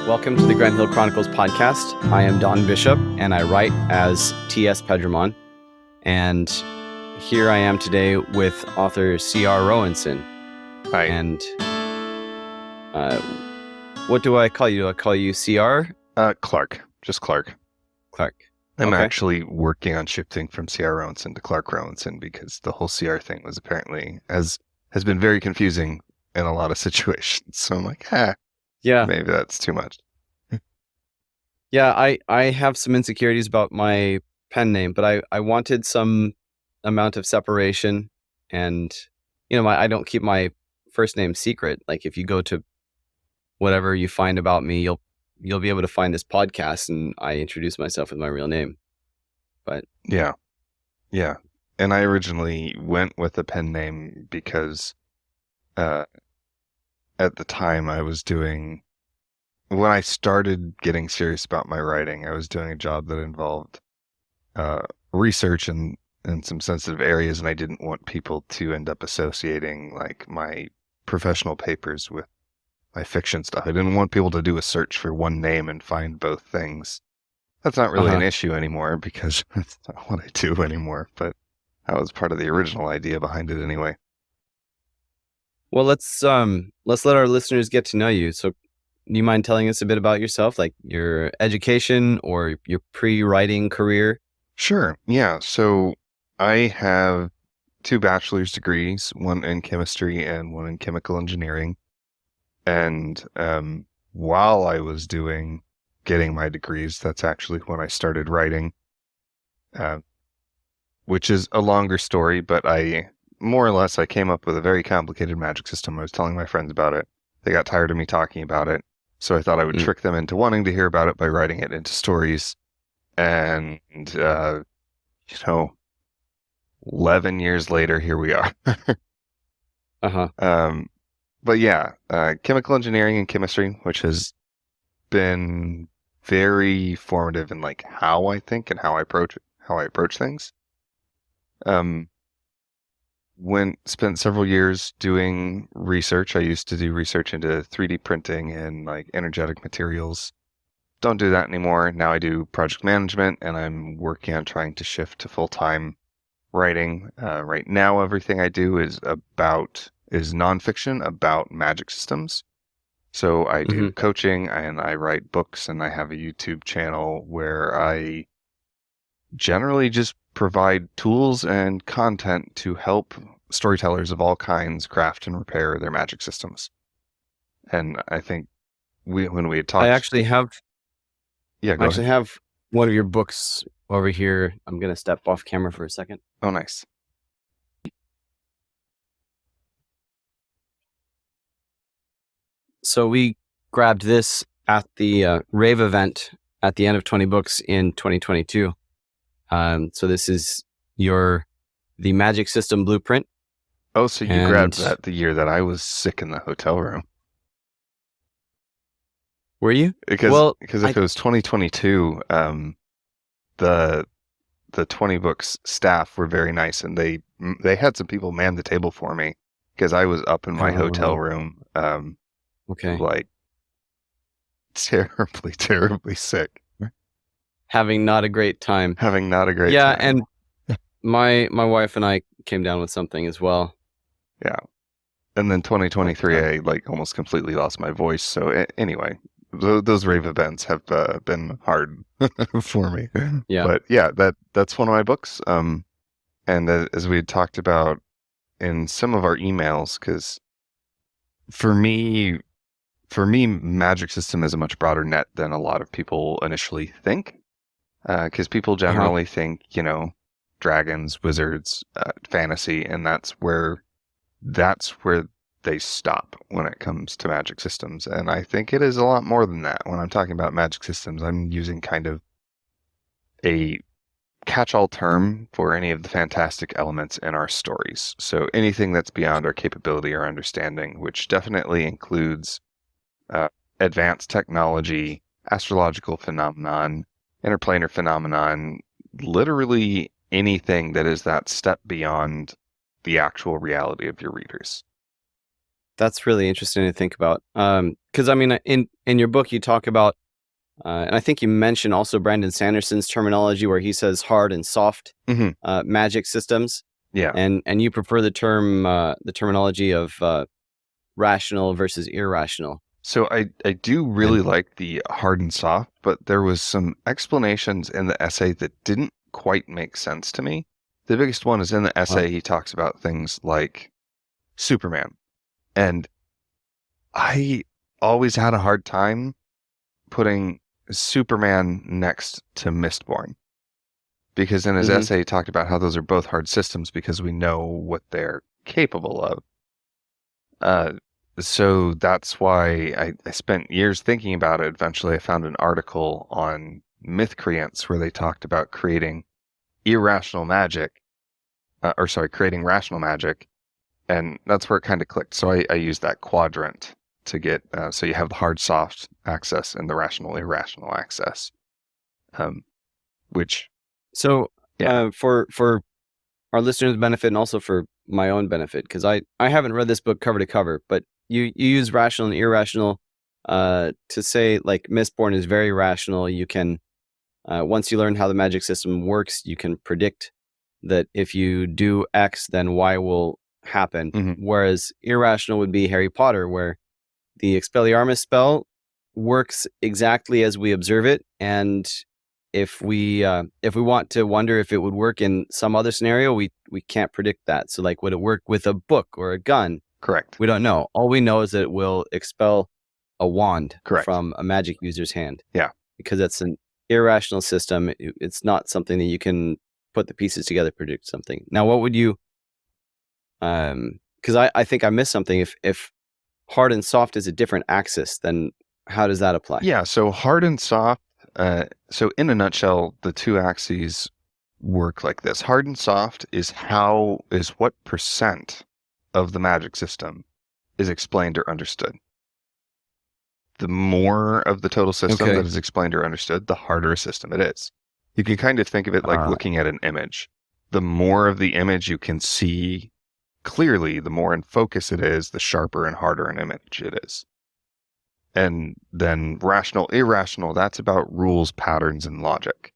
Welcome to the Grand Hill Chronicles podcast. I am Don Bishop, and I write as T.S. Pedramon. And here I am today with author C.R. Rowenson. Hi. And what do I call you? Do I call you C.R.? Clark. Just Clark. Clark. I'm Okay. actually working on shifting from C.R. Rowenson to Clark Rowenson because the whole C.R. thing was apparently has been very confusing in a lot of situations. So I'm like, Yeah. maybe that's too much. Yeah, I have some insecurities about my pen name, but I wanted some amount of separation, and I don't keep my first name secret. Like if you go to whatever you find about me, you'll be able to find this podcast, and I introduce myself with my real name. But Yeah. And I originally went with a pen name because at the time I was doing, when I started getting serious about my writing, I was doing a job that involved research in some sensitive areas, and I didn't want people to end up associating like my professional papers with my fiction stuff. I didn't want people to do a search for one name and find both things. That's not really an issue anymore because that's not what I do anymore, but that was part of the original idea behind it anyway. well, let's let our listeners get to know you. So, do you mind telling us a bit about yourself, like your education or your pre-writing career? Sure. Yeah. So I have 2 bachelor's degrees, one in chemistry and one in chemical engineering. And while I was getting my degrees, that's actually when I started writing, which is a longer story, but I came up with a very complicated magic system. I was telling my friends about it. They got tired of me talking about it. So I thought I would trick them into wanting to hear about it by writing it into stories. And, 11 years later, here we are. But yeah, chemical engineering and chemistry, which has been very formative in like how I think and how I approach things. Spent several years doing research. I used to do research into 3D printing and like energetic materials. Don't do that anymore. Now I do project management, and I'm working on trying to shift to full-time writing. Right now, everything I do is nonfiction about magic systems. So I do coaching, and I write books, and I have a YouTube channel where I generally just provide tools and content to help storytellers of all kinds craft and repair their magic systems. And I think when we had talked, I actually have ahead. have one of your books over here. I'm gonna step off camera for a second. Oh, nice. So we grabbed this at the Rave event at the end of 20 Books in 2022. So this is the Magic System Blueprint. Oh, so you grabbed that the year that I was sick in the hotel room. Were you? Because if it was 2022, the 20 Books staff were very nice, and they had some people man the table for me because I was up in my hotel room, like terribly, terribly sick. Having not a great time. Yeah, and my wife and I came down with something as well. Yeah. And then 2023, I like almost completely lost my voice. So anyway, those rave events have been hard for me. Yeah. But yeah, that's one of my books. And as we had talked about in some of our emails, because for me, magic system is a much broader net than a lot of people initially think. Because people generally think, dragons, wizards, fantasy, and that's where they stop when it comes to magic systems. And I think it is a lot more than that. When I'm talking about magic systems, I'm using kind of a catch-all term for any of the fantastic elements in our stories. So anything that's beyond our capability or understanding, which definitely includes advanced technology, astrological phenomenon, interplanar phenomenon, literally anything that is that step beyond the actual reality of your readers. That's really interesting to think about. Because I mean, in your book, you talk about, and I think you mentioned also Brandon Sanderson's terminology, where he says hard and soft Hmm. magic systems, Yeah. and you prefer the terminology of rational versus irrational. So I do really And like the hard and soft, but there was some explanations in the essay that didn't quite make sense to me. The biggest one is in the well, essay, he talks about things like Superman. And I always had a hard time putting Superman next to Mistborn. Because in his mhm. essay, he talked about how those are both hard systems because we know what they're capable of. Uh, so that's why I spent years thinking about it. Eventually, I found an article on Mythcreants where they talked about creating irrational magic, creating rational magic. And that's where it kind of clicked. So I used that quadrant to get, so you have the hard, soft access and the rational, irrational access. Which, So yeah, for our listeners' benefit and also for my own benefit, because I haven't read this book cover to cover, but you use rational and irrational to say like Mistborn is very rational. You can once you learn how the magic system works, you can predict that if you do X, then Y will happen. hmm, Whereas irrational would be Harry Potter, where the Expelliarmus spell works exactly as we observe it, and if we want to wonder if it would work in some other scenario, we can't predict that. So, like, would it work with a book or a gun? correct, We don't know. All we know is that it will expel a wand correct. from a magic user's hand Yeah. because it's an irrational system. It's not something that you can put the pieces together to predict something. Now, what would you? Because I think I missed something. If hard and soft is a different axis, then how does that apply? Yeah. So hard and soft. So in a nutshell, the two axes work like this. Hard and soft is what percent of the magic system is explained or understood. The more of the total system that Okay. is explained or understood, the harder a system it is. You can kind of think of it like looking at an image. The more of the image you can see clearly, the more in focus it is, the sharper and harder an image it is. And then rational, irrational, that's about rules, patterns, and logic.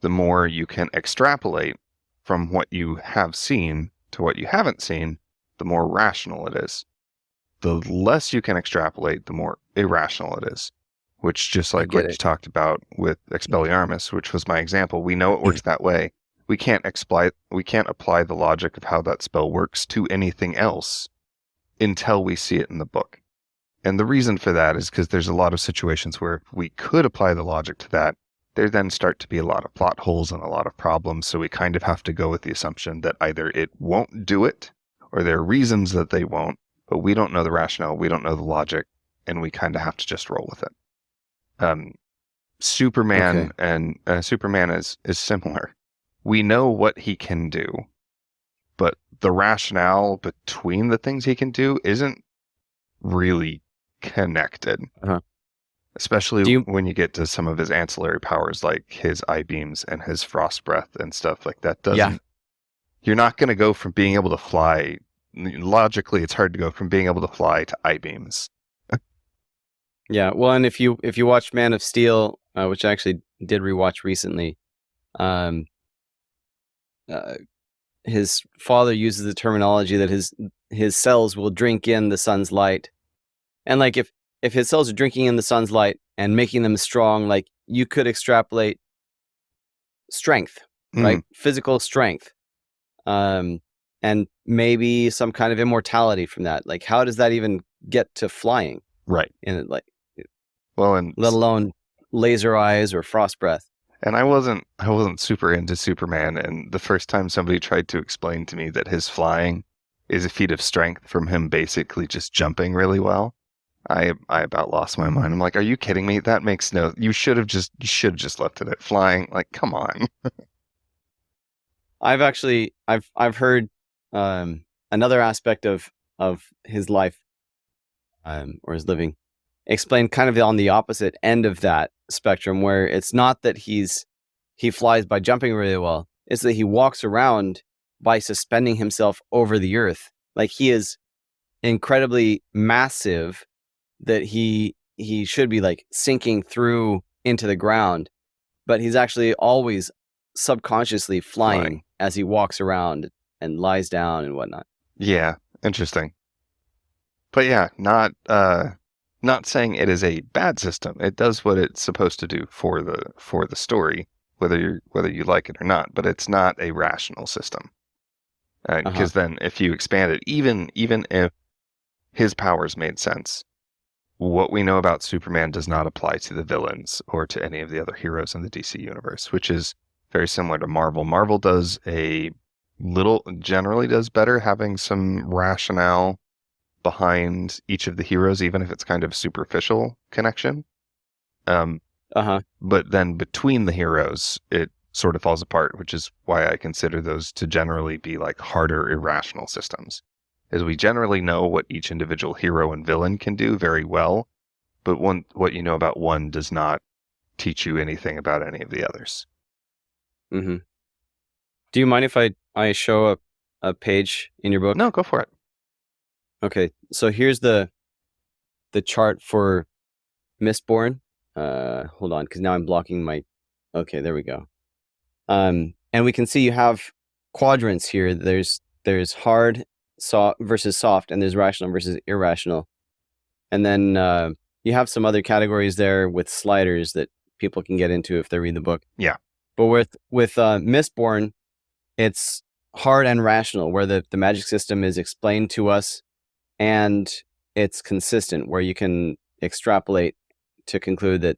The more you can extrapolate from what you have seen to what you haven't seen, the more rational it is. The less you can extrapolate, the more irrational it is. Which, just I like get what you it. talked about with Expelliarmus, which was my example, we know it works that way. We can't apply the logic of how that spell works to anything else until we see it in the book. And the reason for that is because there's a lot of situations where if we could apply the logic to that, there then start to be a lot of plot holes and a lot of problems. So we kind of have to go with the assumption that either it won't do it or there are reasons that they won't, but we don't know the rationale, we don't know the logic, and we kind of have to just roll with it. Superman Okay. and Superman is similar. We know what he can do, but the rationale between the things he can do isn't really connected. Uh-huh. Especially Do you? when you get to some of his ancillary powers, like his eye beams and his frost breath and stuff like that. Yeah. You're not going to go from being able to fly. Logically, it's hard to go from being able to fly to eye beams. Yeah. Well, and if you watch Man of Steel, which I actually did rewatch recently, um, his father uses the terminology that his cells will drink in the sun's light, and like if his cells are drinking in the sun's light and making them strong, like you could extrapolate strength, right? Mm, Physical strength, and maybe some kind of immortality from that. Like, how does that even get to flying? right. And like, Well, and let alone laser eyes or frost breath. I wasn't super into Superman, and the first time somebody tried to explain to me that his flying is a feat of strength from him basically just jumping really well, I about lost my mind. I'm like, are you kidding me? That makes no. You should have just left it at flying. Like, come on. I've heard another aspect of his life or his living explained kind of on the opposite end of that spectrum, where it's not that he flies by jumping really well, it's that he walks around by suspending himself over the earth. Like he is incredibly massive that he should be like sinking through into the ground, but he's actually always subconsciously flying as he walks around and lies down and whatnot. Yeah, interesting. But yeah, not saying it is a bad system. It does what it's supposed to do for the story, whether you like it or not. But it's not a rational system. Because then, if you expand it, even if his powers made sense, what we know about Superman does not apply to the villains or to any of the other heroes in the DC universe, which is very similar to Marvel. Marvel generally does better having some rationale behind each of the heroes, even if it's kind of superficial connection. But then between the heroes, it sort of falls apart, which is why I consider those to generally be like harder irrational systems. Is we generally know what each individual hero and villain can do very well, but what you know about one does not teach you anything about any of the others. Mm-hmm. Do you mind if I show a page in your book? No, go for it. Okay, so here's the chart for Mistborn. Hold on, because now I'm blocking my... Okay, there we go. And we can see you have quadrants here. There's hard, soft versus soft, and there's rational versus irrational. And then you have some other categories there with sliders that people can get into if they read the book. Yeah. But with Mistborn, it's hard and rational, where the magic system is explained to us and it's consistent, where you can extrapolate to conclude that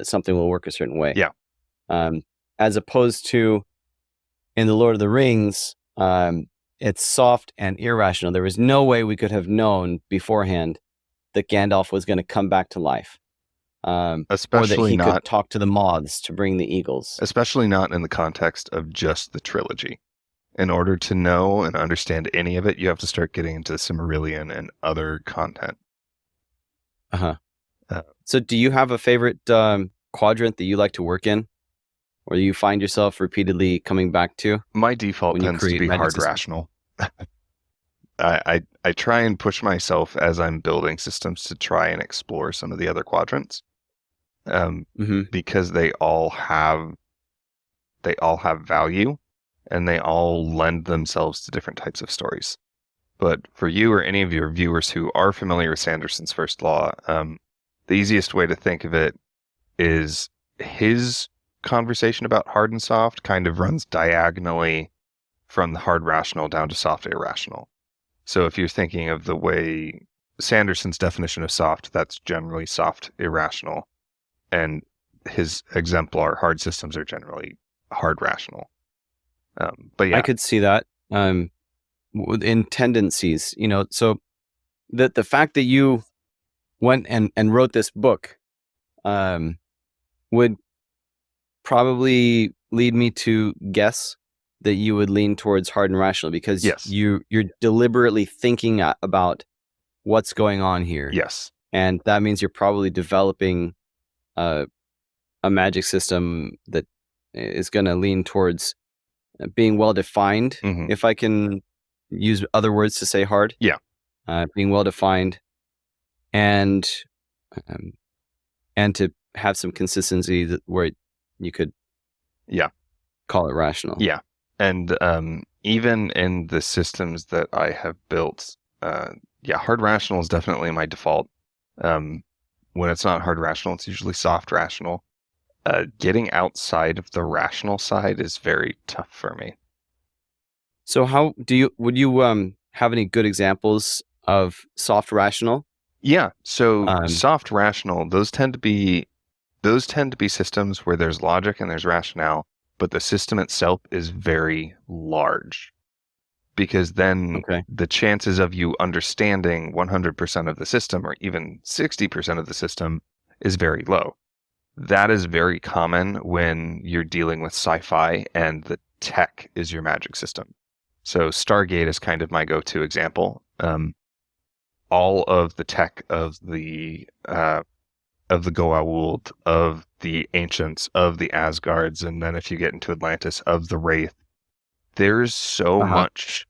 something will work a certain way. Yeah. As opposed to in the Lord of the Rings, it's soft and irrational. There was no way we could have known beforehand that Gandalf was going to come back to life. Especially or that he not, could talk to the moths to bring the eagles. Especially not in the context of just the trilogy. In order to know and understand any of it, you have to start getting into Silmarillion and other content. So do you have a favorite quadrant that you like to work in? Or you find yourself repeatedly coming back to? My default tends to be hard rational. I try and push myself as I'm building systems to try and explore some of the other quadrants, because they all have value, and they all lend themselves to different types of stories. But for you or any of your viewers who are familiar with Sanderson's First Law, the easiest way to think of it is his conversation about hard and soft kind of runs diagonally from the hard rational down to soft irrational. So if you're thinking of the way Sanderson's definition of soft, that's generally soft irrational, and his exemplar hard systems are generally hard rational. But yeah, I could see that in tendencies, so the fact that you went and wrote this book would probably lead me to guess that you would lean towards hard and rational, because yes. you're deliberately thinking about what's going on here. Yes. And that means you're probably developing a magic system that is going to lean towards being well-defined, if I can use other words to say hard. Yeah. Being well-defined and to have some consistency where you could call it rational. Yeah. And even in the systems that I have built, hard rational is definitely my default. When it's not hard rational, it's usually soft rational. Getting outside of the rational side is very tough for me. So would you have any good examples of soft rational? Yeah. So soft rational, those tend to be systems where there's logic and there's rationale, but the system itself is very large, because then the chances of you understanding 100% of the system or even 60% of the system is very low. That is very common when you're dealing with sci-fi and the tech is your magic system. So Stargate is kind of my go-to example. All of the tech of the Goa'uld, of the Ancients, of the Asgards, and then if you get into Atlantis, of the Wraith, there's so much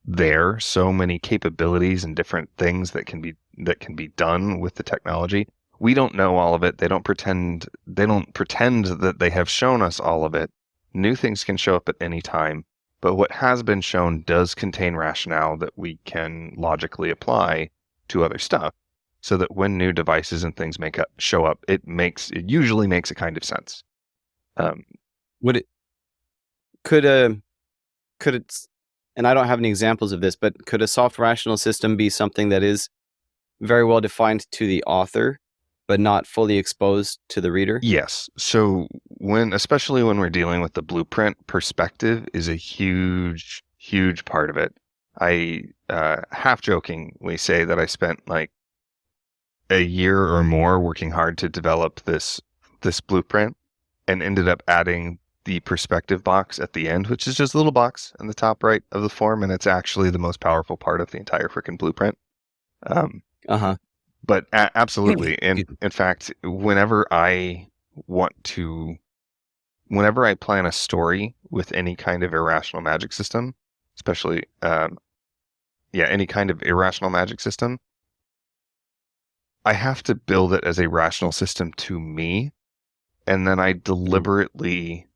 there, so many capabilities and different things that can be done with the technology. We don't know all of it. They don't pretend that they have shown us all of it. New things can show up at any time, but what has been shown does contain rationale that we can logically apply to other stuff, so that when new devices and things show up, it usually makes a kind of sense. Would it could a could it and I don't have any examples of this, but could a soft rational system be something that is very well defined to the author, but not fully exposed to the reader? Yes. So especially when we're dealing with the blueprint, perspective is a huge, huge part of it. I half jokingly say that I spent like a year or more working hard to develop this blueprint, and ended up adding the perspective box at the end, which is just a little box in the top right of the form, and it's actually the most powerful part of the entire freaking blueprint. But absolutely, in fact, whenever I plan a story with any kind of irrational magic system, especially any kind of irrational magic system, I have to build it as a rational system to me, and then I deliberately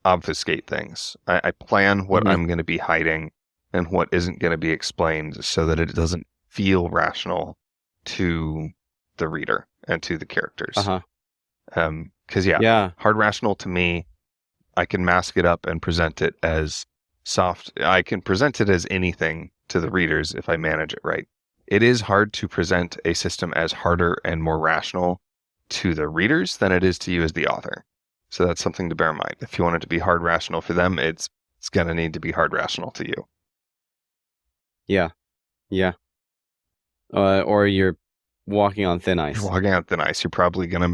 obfuscate things. I plan what I'm going to be hiding and what isn't going to be explained, so that it doesn't feel rational to the reader and to the characters. Because hard rational to me, I can mask it up and present it as soft. I can present it as anything to the readers if I manage it right. It is hard to present a system as harder and more rational to the readers than it is to you as the author. So that's something to bear in mind. If you want it to be hard rational for them, it's going to need to be hard rational to you. Yeah. Or you're walking on thin ice. You're walking on thin ice. You're probably going to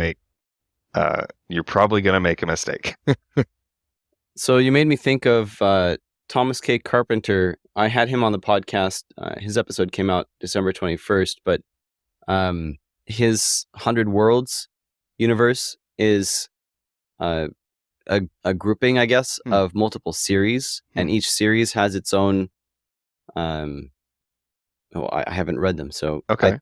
make a mistake. So you made me think of Thomas K. Carpenter. I had him on the podcast. His episode came out December 21st, but his 100 Worlds universe is a grouping, I guess, of multiple series, and each series has its own. I haven't read them, so okay.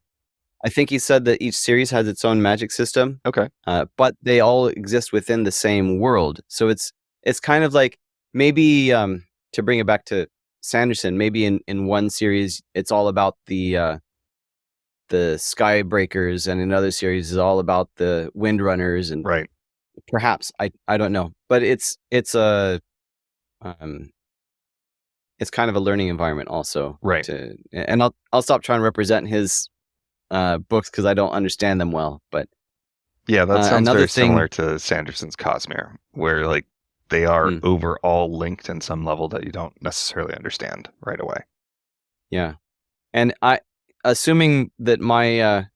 I think he said that each series has its own magic system. Okay. But they all exist within the same world, so it's kind of like maybe to bring it back to Sanderson. Maybe in one series it's all about the Skybreakers, and in another series is all about the Windrunners, and right. Perhaps I don't know, but it's a it's kind of a learning environment also, right? And I'll stop trying to represent his books because I don't understand them well. But yeah, that sounds very similar to Sanderson's Cosmere, where like they are overall linked in some level that you don't necessarily understand right away. Yeah, and assuming that my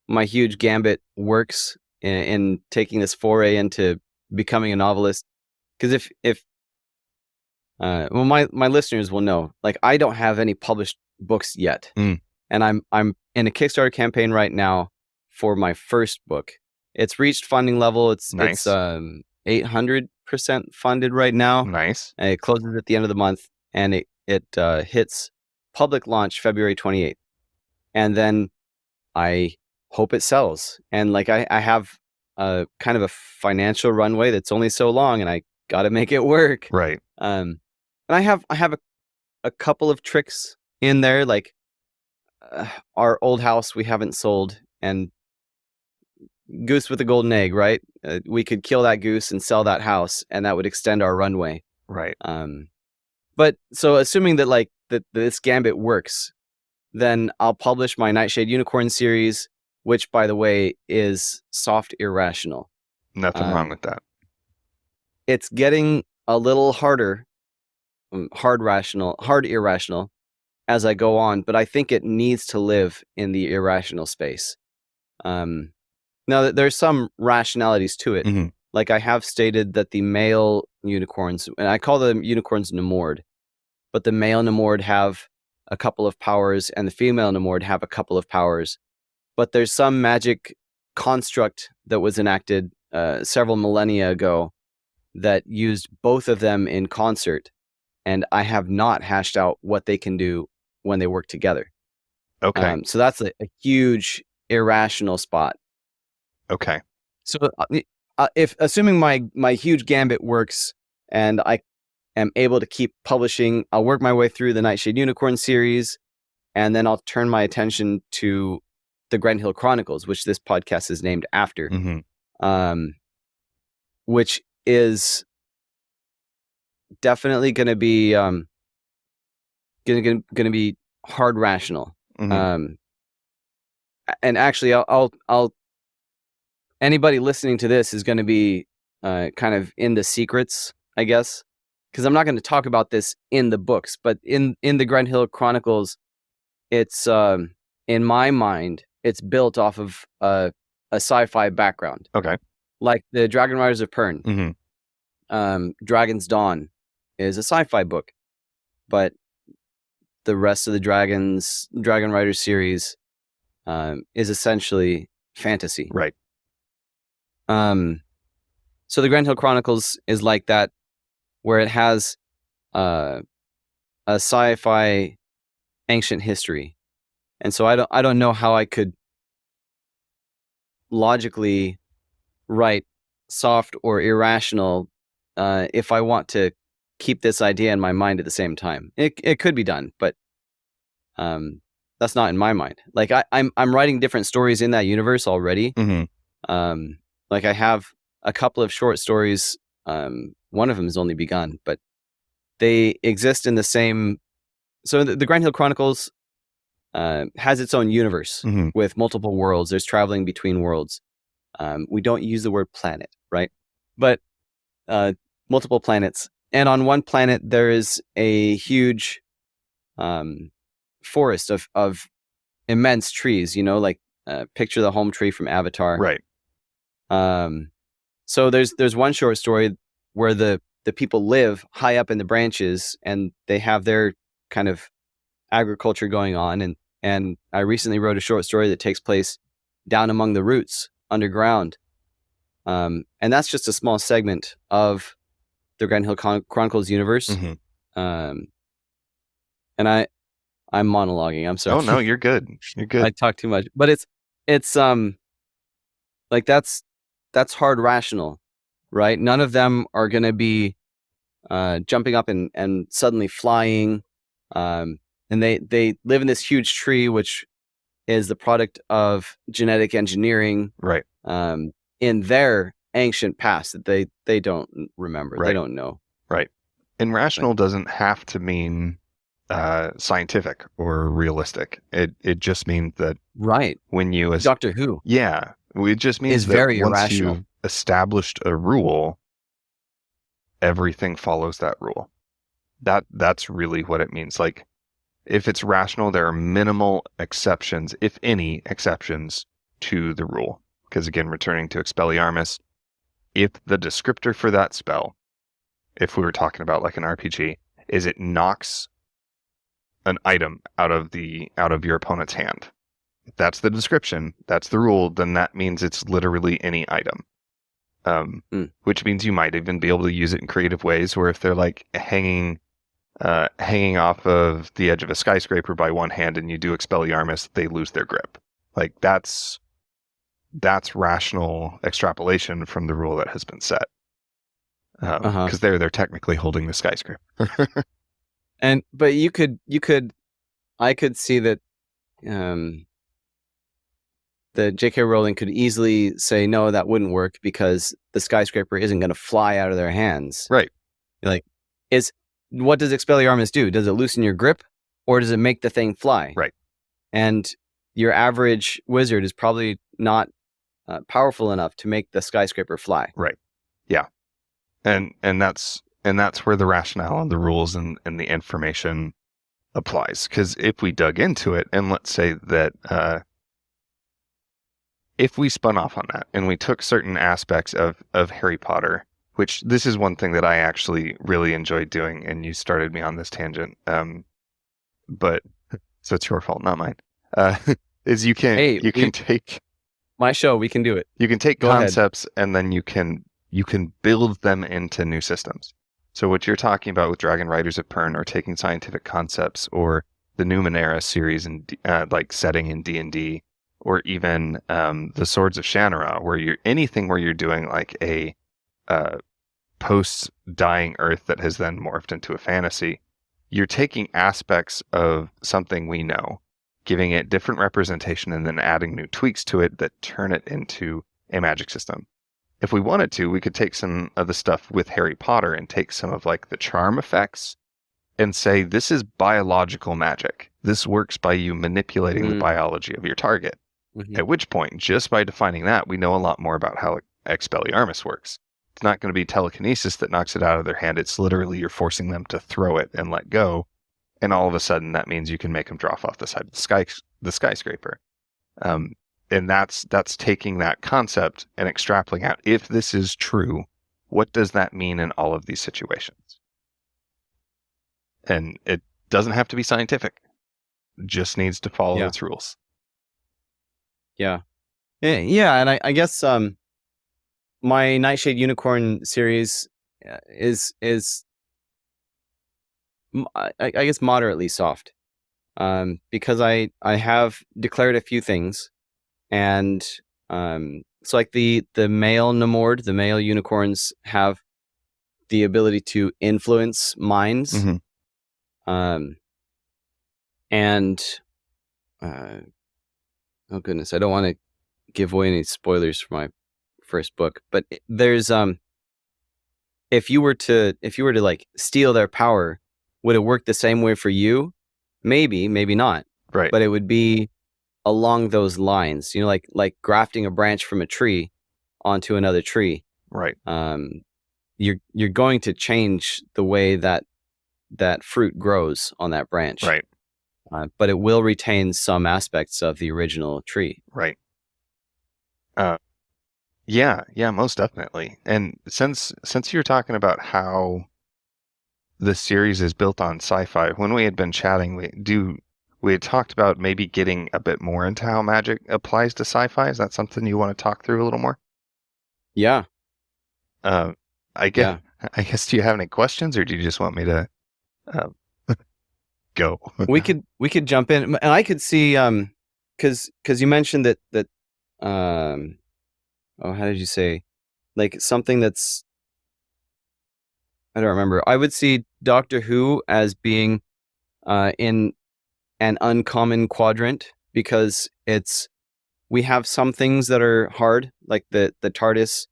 my huge gambit works in taking this foray into becoming a novelist, because if my listeners will know, like, I don't have any published books yet, and I'm in a Kickstarter campaign right now for my first book. It's reached funding level. It's nice. It's 800% funded right now. Nice. And it closes at the end of the month, and it hits public launch February 28th, and then I hope it sells. And like I have a kind of a financial runway that's only so long, and I got to make it work. Right. And I have a couple of tricks in there, like our old house we haven't sold, and goose with a golden egg, right? We could kill that goose and sell that house, and that would extend our runway. Right. But so assuming that like that this gambit works, then I'll publish my Nightshade Unicorn series, which, by the way, is soft irrational. Nothing wrong with that. It's getting a little harder, hard irrational, as I go on, but I think it needs to live in the irrational space. Now, there's some rationalities to it. Mm-hmm. Like I have stated that the male unicorns, and I call them unicorns Nemord, but the male Nemord have a couple of powers, and the female Nemord have a couple of powers. But there's some magic construct that was enacted several millennia ago that used both of them in concert and I have not hashed out what they can do when they work together. Okay. So that's a huge irrational spot. Okay. So if assuming my huge gambit works and I am able to keep publishing, I'll work my way through the Nightshade Unicorn series, and then I'll turn my attention to the Grindhill Chronicles, which this podcast is named after, which is definitely going to be going to be hard rational. And actually, I'll anybody listening to this is going to be kind of in the secrets, I guess, because I'm not going to talk about this in the books, but in the Grindhill Chronicles, it's in my mind, it's built off of a sci-fi background. Okay. Like the Dragon Riders of Pern. Dragon's Dawn is a sci-fi book, but the rest of the Dragon Riders series is essentially fantasy. Right. So the Grindhill Chronicles is like that, where it has a sci-fi ancient history, and so I don't know how I could logically write soft or irrational if I want to keep this idea in my mind at the same time. It could be done, but that's not in my mind. Like I'm writing different stories in that universe already. Like I have a couple of short stories. One of them has only begun, but they exist in the same. So the Grindhill Chronicles has its own universe with multiple worlds. There's traveling between worlds. We don't use the word planet, right? But multiple planets. And on one planet, there is a huge forest of immense trees, like picture the home tree from Avatar. Right. So there's one short story where the people live high up in the branches and they have their kind of agriculture going on. And I recently wrote a short story that takes place down among the roots underground. And that's just a small segment of the Grindhill Chronicles universe. And I'm monologuing. I'm sorry. Oh no, you're good. You're good. I talk too much, but it's like that's hard rational, right? None of them are going to be jumping up and suddenly flying. And they live in this huge tree, which is the product of genetic engineering, right? In their ancient past that they don't remember, right. They don't know, right? And rational doesn't have to mean scientific or realistic. It just means that right. When you Doctor Who, it just means is that very once irrational. you established a rule, everything follows that rule. That's really what it means. Like, if it's rational, there are minimal exceptions, if any exceptions, to the rule. Because again, returning to Expelliarmus, if the descriptor for that spell, if we were talking about like an RPG, is it knocks an item out of your opponent's hand. If that's the description, that's the rule, then that means it's literally any item. Which means you might even be able to use it in creative ways, where if they're like hanging off of the edge of a skyscraper by one hand and you do Expelliarmus, they lose their grip. Like that's rational extrapolation from the rule that has been set. Because they're technically holding the skyscraper. But I could see that the J.K. Rowling could easily say, no, that wouldn't work because the skyscraper isn't going to fly out of their hands. Right. Like, what does Expelliarmus do? Does it loosen your grip or does it make the thing fly? Right. And your average wizard is probably not powerful enough to make the skyscraper fly. Right. Yeah. And that's where the rationale and the rules and the information applies. Because if we dug into it, and let's say that if we spun off on that and we took certain aspects of Harry Potter, which this is one thing that I actually really enjoyed doing, and you started me on this tangent. But so it's your fault, not mine. Is you can take my show, we can do it. You can take concepts and then you can build them into new systems. So what you're talking about with Dragon Riders of Pern, or taking scientific concepts, or the Numenera series and like setting in D&D, or even the Swords of Shannara, where you're doing like a post-dying Earth that has then morphed into a fantasy. You're taking aspects of something we know, giving it different representation, and then adding new tweaks to it that turn it into a magic system. If we wanted to, we could take some of the stuff with Harry Potter and take some of like the charm effects and say, this is biological magic. This works by you manipulating the biology of your target. Mm-hmm. At which point, just by defining that, we know a lot more about how Expelliarmus works. It's not going to be telekinesis that knocks it out of their hand. It's literally you're forcing them to throw it and let go. And all of a sudden, that means you can make them drop off the side of the skyscraper. And that's taking that concept and extrapolating out, if this is true, what does that mean in all of these situations? And it doesn't have to be scientific. It just needs to follow its rules. Yeah. Yeah, and I guess my Nightshade Unicorn series is I guess moderately soft, because I have declared a few things, and so like the male Namord, the male unicorns have the ability to influence minds, and oh goodness, I don't want to give away any spoilers for my first book, but there's if you were to like steal their power, would it work the same way for you? Maybe not. Right. But it would be along those lines, like grafting a branch from a tree onto another tree. Right. You're going to change the way that fruit grows on that branch. Right. But it will retain some aspects of the original tree. Right. Yeah, most definitely. And since you're talking about how the series is built on sci-fi, when we had been chatting, we had talked about maybe getting a bit more into how magic applies to sci-fi. Is that something you want to talk through a little more? Yeah. I guess, do you have any questions, or do you just want me to go? we could jump in, and I could see because you mentioned that how did you say, like something that's, I don't remember. I would see Doctor Who as being in an uncommon quadrant, because we have some things that are hard, like the TARDIS.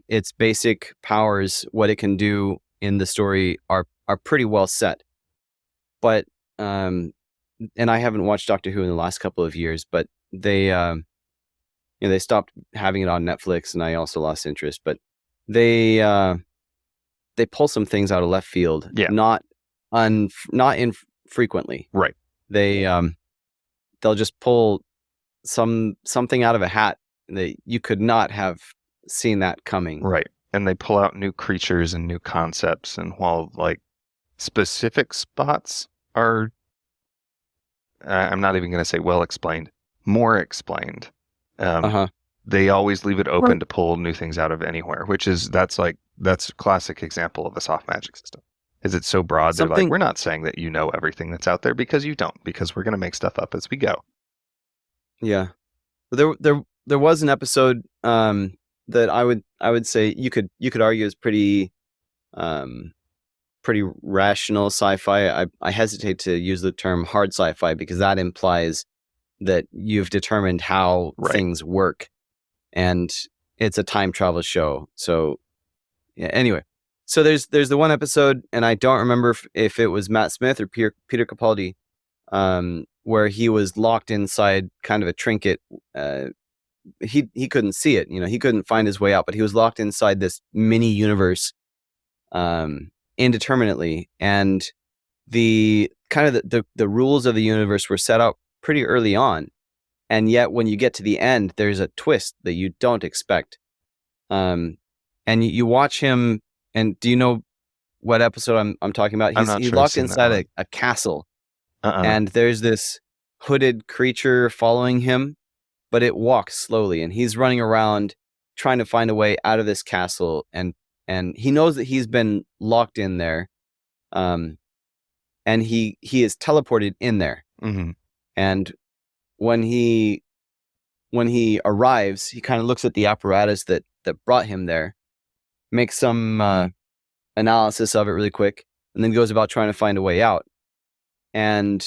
Its basic powers, what it can do in the story, are pretty well set. But and I haven't watched Doctor Who in the last couple of years, but they they stopped having it on Netflix, and I also lost interest. But they pull some things out of left field, not infrequently. Right. They'll just pull something out of a hat that you could not have seen that coming. Right. And they pull out new creatures and new concepts, and while like specific spots are, I'm not even going to say well explained, more explained. They always leave it open to pull new things out of anywhere, that's a classic example of a soft magic system. Is it so broad? They're like, we're not saying that you know everything that's out there, because you don't, because we're going to make stuff up as we go. Yeah. There was an episode that I would say you could argue is pretty rational sci-fi. I hesitate to use the term hard sci-fi, because that implies that you've determined how things work, and it's a time travel show. So yeah, anyway, so there's the one episode, and I don't remember if it was Matt Smith or Peter Capaldi, where he was locked inside kind of a trinket. He couldn't see it, he couldn't find his way out, but he was locked inside this mini universe indeterminately, and the kind of the rules of the universe were set out pretty early on, and yet when you get to the end, there's a twist that you don't expect. And you watch him, and do you know what episode I'm talking about? He's locked inside a castle, and there's this hooded creature following him, but it walks slowly, and he's running around trying to find a way out of this castle, and and he knows that he's been locked in there, and he is teleported in there. Mm-hmm. And when he arrives, he kind of looks at the apparatus that brought him there, makes some analysis of it really quick, and then goes about trying to find a way out. And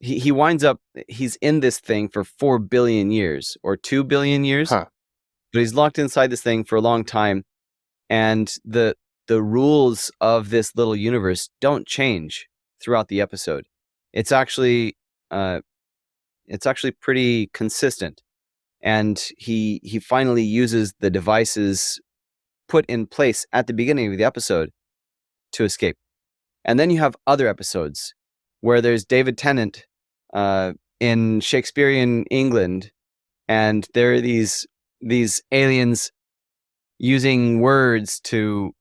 he winds up, he's in this thing for 4 billion years or 2 billion years, Huh. but he's locked inside this thing for a long time, and the rules of this little universe don't change throughout the episode. It's actually pretty consistent, and he finally uses the devices put in place at the beginning of the episode to escape. And then you have other episodes where there's David Tennant in Shakespearean England, and there are these aliens using words to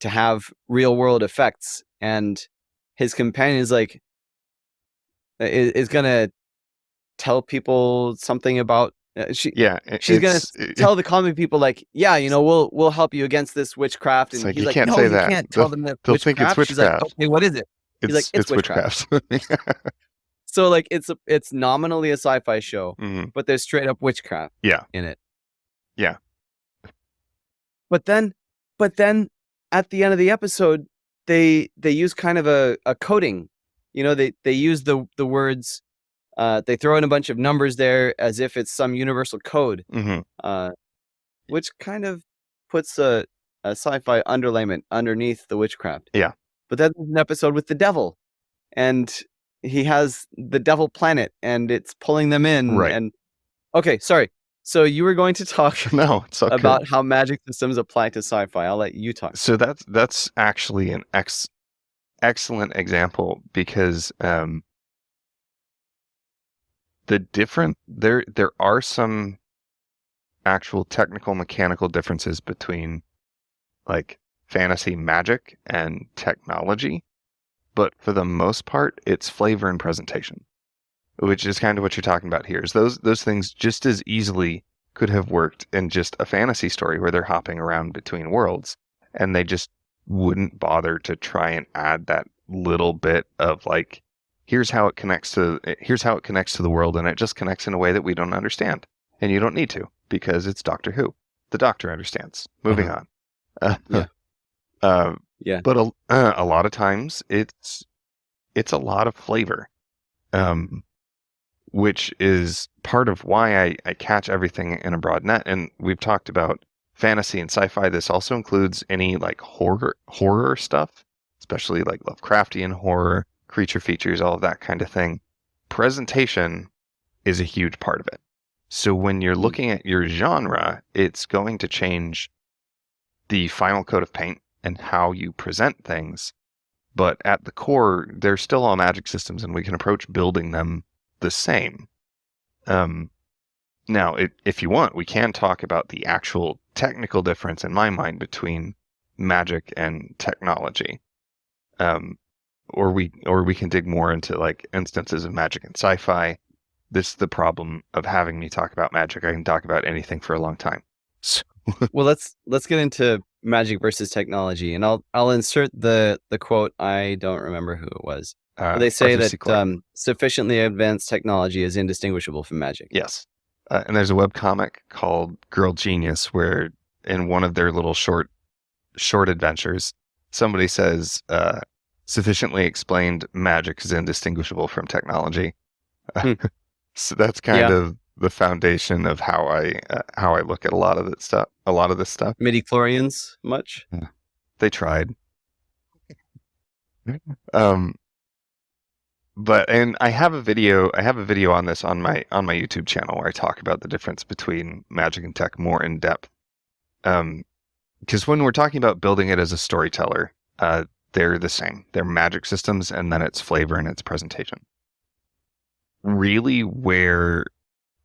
have real world effects, and his companion is like is gonna tell people something about she's gonna tell the common people, like, yeah, we'll help you against this witchcraft, and he's like, can't no, say you that. can't tell them that They'll witchcraft. think it's witchcraft. She's like, okay, what is it? He's like, it's witchcraft. So like it's nominally a sci-fi show, Mm-hmm. but there's straight up witchcraft in it. Yeah. But then at the end of the episode, they use kind of a coding. They use the words, they throw in a bunch of numbers there as if it's some universal code, Mm-hmm. Which kind of puts a sci-fi underlayment underneath the witchcraft. Yeah. But then there's an episode with the devil, and he has the devil planet, and it's pulling them in. Right. And okay, sorry. So you were going to talk about how magic systems apply to sci-fi. I'll let you talk. So that's actually an excellent example, because there are some actual technical mechanical differences between like fantasy magic and technology, but for the most part it's flavor and presentation, which is kind of what you're talking about here. Is those things just as easily could have worked in just a fantasy story where they're hopping around between worlds, and they just wouldn't bother to try and add that little bit of like, here's how it connects to the world, and it just connects in a way that we don't understand, and you don't need to, because it's Doctor Who. The Doctor understands. Moving on. Yeah. But a lot of times it's a lot of flavor, which is part of why I catch everything in a broad net. And we've talked about fantasy and sci-fi. This also includes any like horror stuff, especially like Lovecraftian horror, creature features, all of that kind of thing. Presentation is a huge part of it. So when you're looking at your genre, it's going to change the final coat of paint and how you present things. But at the core, they're still all magic systems, and we can approach building them the same. Now, if you want, we can talk about the actual technical difference in my mind between magic and technology. Or we can dig more into like instances of magic and sci-fi. This is the problem of having me talk about magic. I can talk about anything for a long time. So well, let's get into magic versus technology, and I'll insert the quote. I don't remember who it was. They say that sufficiently advanced technology is indistinguishable from magic. Yes. And there's a webcomic called Girl Genius, where in one of their little short adventures, somebody says, sufficiently explained magic is indistinguishable from technology. So that's kind of the foundation of how I look at a lot of this stuff. Midi-chlorians much? Yeah. They tried. And I have a video on this on my YouTube channel where I talk about the difference between magic and tech more in depth. Because when we're talking about building it as a storyteller, they're the same. They're magic systems, and then it's flavor and it's presentation. Really, where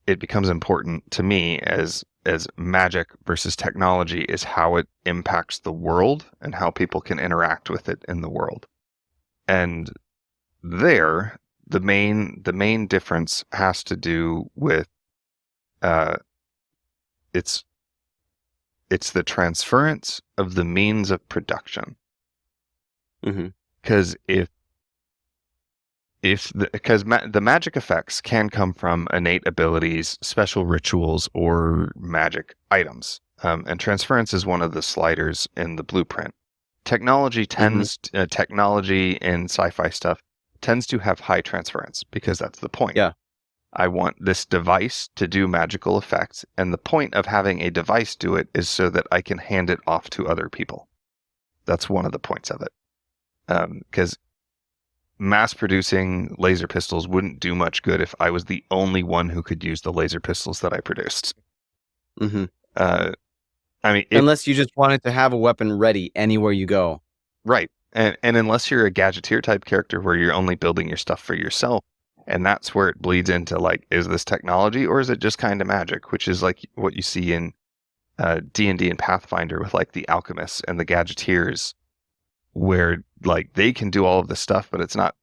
it becomes important to me as magic versus technology is how it impacts the world and how people can interact with it in the world. And there, the main difference has to do with it's the transference of the means of production. Because the magic effects can come from innate abilities, special rituals, or magic items. And transference is one of the sliders in the blueprint. Technology technology in sci-fi stuff tends to have high transference because that's the point. Yeah. I want this device to do magical effects, and the point of having a device do it is so that I can hand it off to other people. That's one of the points of it. Because mass producing laser pistols wouldn't do much good if I was the only one who could use the laser pistols that I produced. I mean, unless you just wanted to have a weapon ready anywhere you go. Right. And unless you're a gadgeteer type character where you're only building your stuff for yourself, and that's where it bleeds into, like, is this technology or is it just kind of magic, which is like what you see in D&D and Pathfinder with like the alchemists and the gadgeteers, where like they can do all of this stuff, but it's not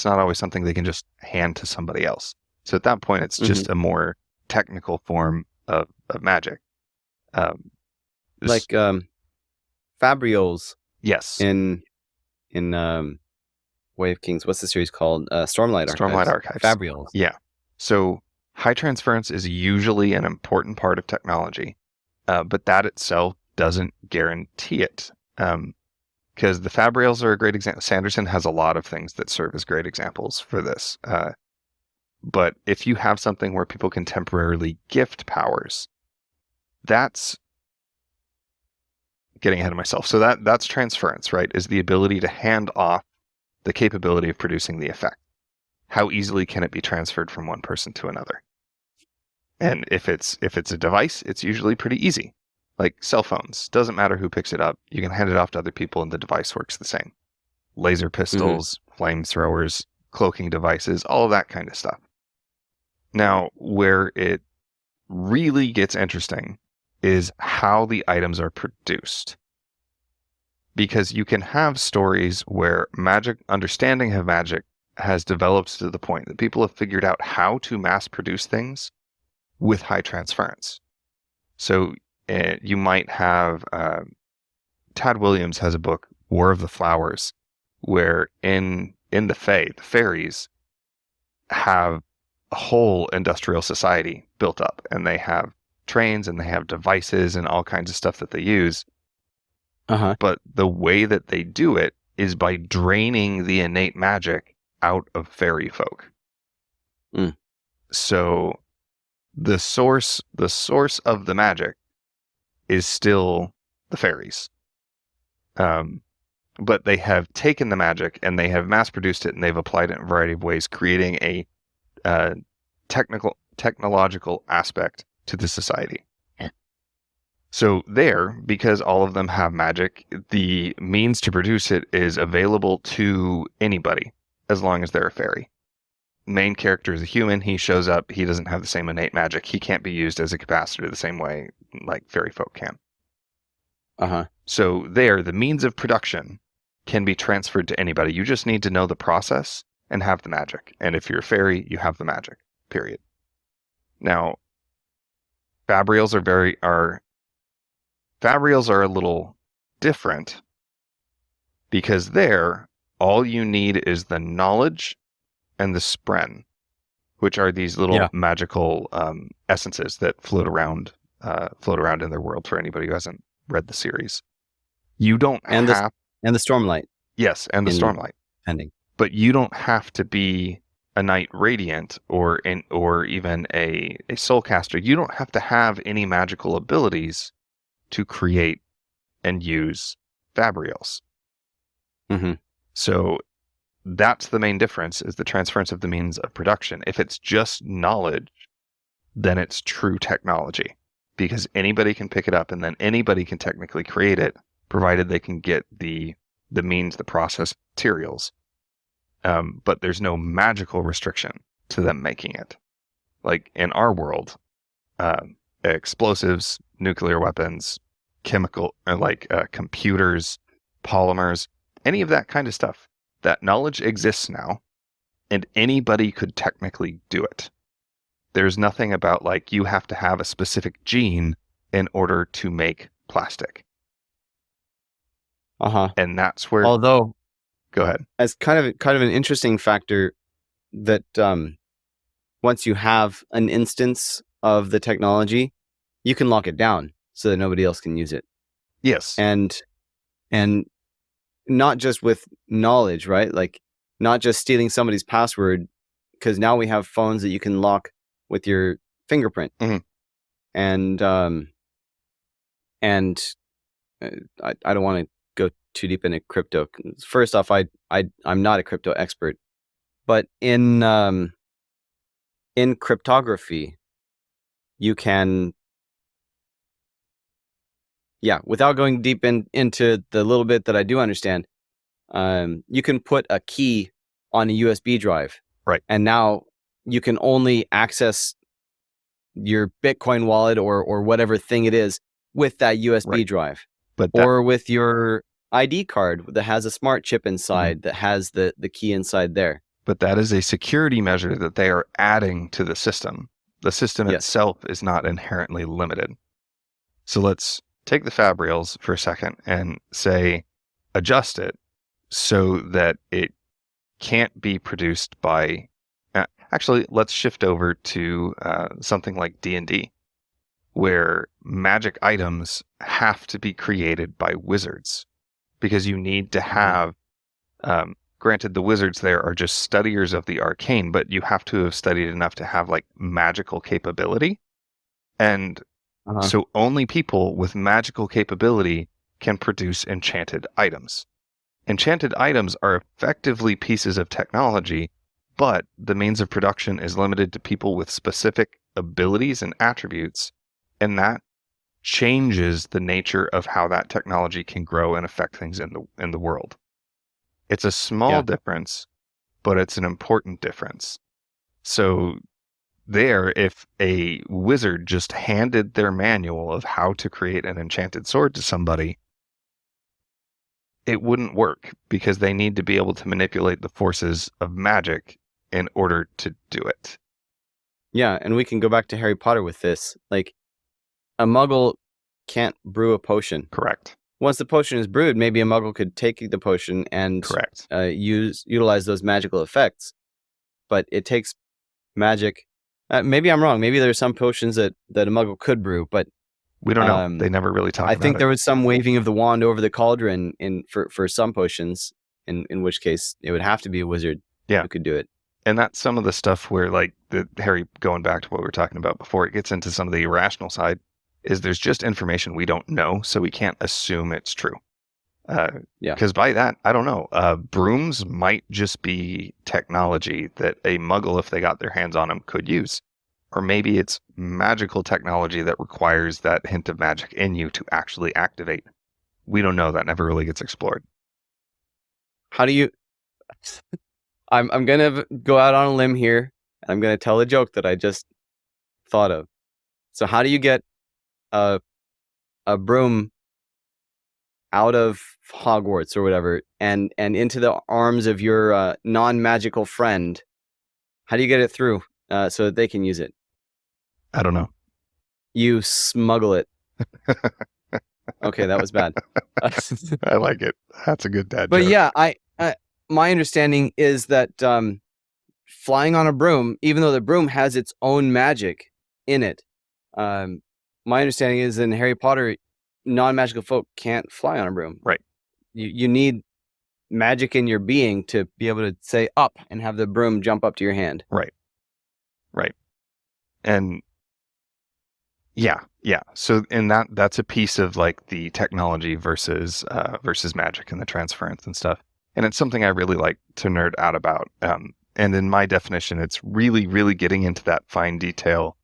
always something they can just hand to somebody else. So at that point, it's just a more technical form of magic. Like Fabrials. Yes. In Way of Kings, what's the series called? Stormlight Archives. Fabrials. Yeah. So high transference is usually an important part of technology, but that itself doesn't guarantee it. Because the Fabrials are a great example. Sanderson has a lot of things that serve as great examples for this. But if you have something where people can temporarily gift powers, that's getting ahead of myself. So that's transference, right? Is the ability to hand off the capability of producing the effect. How easily can it be transferred from one person to another? And if it's a device, it's usually pretty easy. Like cell phones, doesn't matter who picks it up. You can hand it off to other people and the device works the same. Laser pistols, flamethrowers, cloaking devices, all of that kind of stuff. Now, where it really gets interesting is how the items are produced. Because you can have stories where understanding of magic has developed to the point that people have figured out how to mass produce things with high transference. So you might have, Tad Williams has a book, War of the Flowers, where in the Fae, the fairies have a whole industrial society built up, and they have trains and they have devices and all kinds of stuff that they use. But the way that they do it is by draining the innate magic out of fairy folk. So the source of the magic is still the fairies. But they have taken the magic and they have mass produced it and they've applied it in a variety of ways, creating a technological aspect to the society. So because all of them have magic, the means to produce it is available to anybody as long as they're a fairy. Main character is a human. He shows up. He doesn't have the same innate magic. He can't be used as a capacitor the same way like fairy folk can. So the means of production can be transferred to anybody. You just need to know the process and have the magic. And if you're a fairy, you have the magic, period. Now, Fabrials are a little different because all you need is the knowledge and the spren, which are these little magical essences that float around in their world for anybody who hasn't read the series. You don't and the Stormlight. Yes, and the Stormlight. Pending. But you don't have to be a Knight Radiant or even a Soulcaster. You don't have to have any magical abilities to create and use Fabrials. So that's the main difference, is the transference of the means of production. If it's just knowledge, then it's true technology, because anybody can pick it up and then anybody can technically create it, provided they can get the means, the process materials. But there's no magical restriction to them making it. Like in our world, explosives, nuclear weapons, chemical, computers, polymers, any of that kind of stuff. That knowledge exists now, and anybody could technically do it. There's nothing about like you have to have a specific gene in order to make plastic. Uh-huh. And that's where, Although, go ahead. as kind of an interesting factor that once you have an instance of the technology, you can lock it down so that nobody else can use it. Yes. And not just with knowledge, right? Like not just stealing somebody's password, because now we have phones that you can lock with your fingerprint. Mhm. And I don't want to go too deep into crypto. First off, I'm not a crypto expert, but in cryptography, you can, without going deep into the little bit that I do understand, you can put a key on a USB drive, Right. and now you can only access your Bitcoin wallet or whatever thing it is with that USB drive, But or with your ID card that has a smart chip inside that has the key inside there. But that is a security measure that they are adding to the system. The system Yes. itself is not inherently limited. So let's take the fab rails for a second and say, adjust it so that it can't be produced by, actually, let's shift over to something like D&D, where magic items have to be created by wizards because you need to have, granted, the wizards there are just studiers of the arcane, but you have to have studied enough to have like magical capability. And so only people with magical capability can produce enchanted items. Enchanted items are effectively pieces of technology, but the means of production is limited to people with specific abilities and attributes, and that changes the nature of how that technology can grow and affect things in the world. It's a small difference, but it's an important difference. So there, if a wizard just handed their manual of how to create an enchanted sword to somebody, it wouldn't work because they need to be able to manipulate the forces of magic in order to do it. Yeah, and we can go back to Harry Potter with this. Like, a muggle can't brew a potion. Correct. Once the potion is brewed, maybe a muggle could take the potion and Correct. utilize those magical effects. But it takes magic. Maybe I'm wrong. Maybe there's some potions that a muggle could brew, but we don't know. They never really talk about it. I think there was some waving of the wand over the cauldron for some potions, in which case it would have to be a wizard who could do it. And that's some of the stuff where, like, the Harry, going back to what we were talking about before, it gets into some of the irrational side, is there's just information we don't know, so we can't assume it's true. Because by that, I don't know. Brooms might just be technology that a muggle, if they got their hands on them, could use. Or maybe it's magical technology that requires that hint of magic in you to actually activate. We don't know. That never really gets explored. How do you... I'm going to go out on a limb here. I'm going to tell a joke that I just thought of. So how do you get a broom out of Hogwarts or whatever and into the arms of your non-magical friend? How do you get it through so that they can use it? I don't know. You smuggle it. Okay, that was bad. I like it. That's a good dad joke. But yeah, my understanding is that flying on a broom, even though the broom has its own magic in it, my understanding is in Harry Potter, non-magical folk can't fly on a broom. Right. You need magic in your being to be able to say up and have the broom jump up to your hand. Right. And yeah. So, and that's a piece of like the technology versus magic and the transference and stuff. And it's something I really like to nerd out about. And in my definition, it's really, really getting into that fine detail,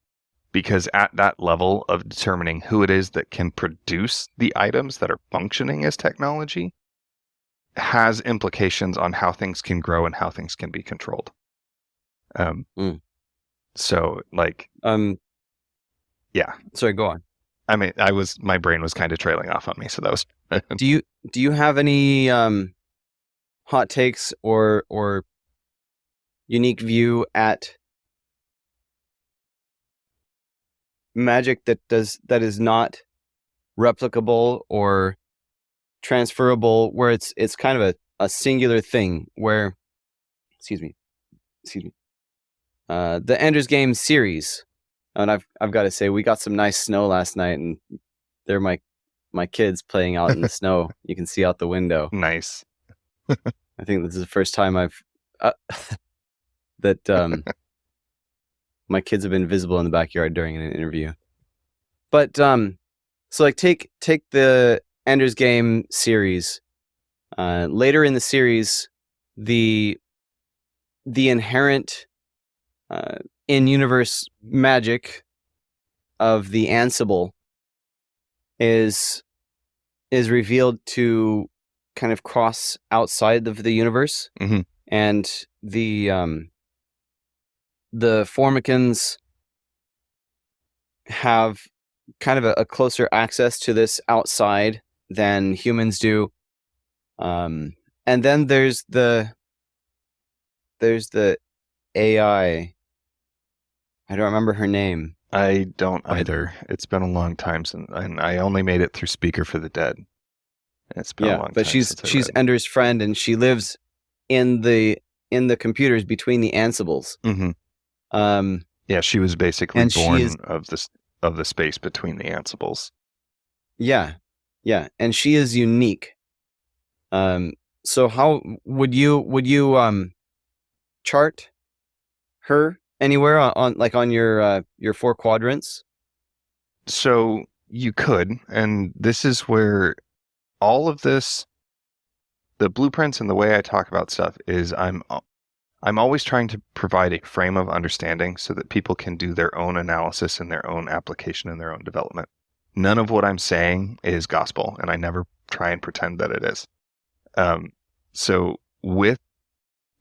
because at that level of determining who it is that can produce the items that are functioning as technology has implications on how things can grow and how things can be controlled. So like, yeah. Sorry, go on. I mean, my brain was kind of trailing off on me, so that was. Do you have any hot takes or unique view at magic that is not replicable or transferable, where it's kind of a singular thing. Where, excuse me, the Ender's Game series, and I've got to say, we got some nice snow last night, and they're my kids playing out in the snow. You can see out the window. Nice. I think this is the first time I've that my kids have been visible in the backyard during an interview. But so like take the Ender's Game series. Later in the series, the inherent in-universe magic of the Ansible is revealed to kind of cross outside of the universe, Mm-hmm. and the Formicans have kind of a closer access to this outside than humans do. And then there's the AI. I don't remember her name. I don't either. It's been a long time since, and I only made it through Speaker for the Dead. It's been a long time. But she's Ender's friend, and she lives in the computers between the Ansibles. Mm-hmm. Yeah, she was basically born of the space between the Ansibles. Yeah, and she is unique. So how would you chart her anywhere on your 4 quadrants? So you could, and this is where all of this, the blueprints and the way I talk about stuff is I'm always trying to provide a frame of understanding so that people can do their own analysis and their own application and their own development. None of what I'm saying is gospel, and I never try and pretend that it is. So with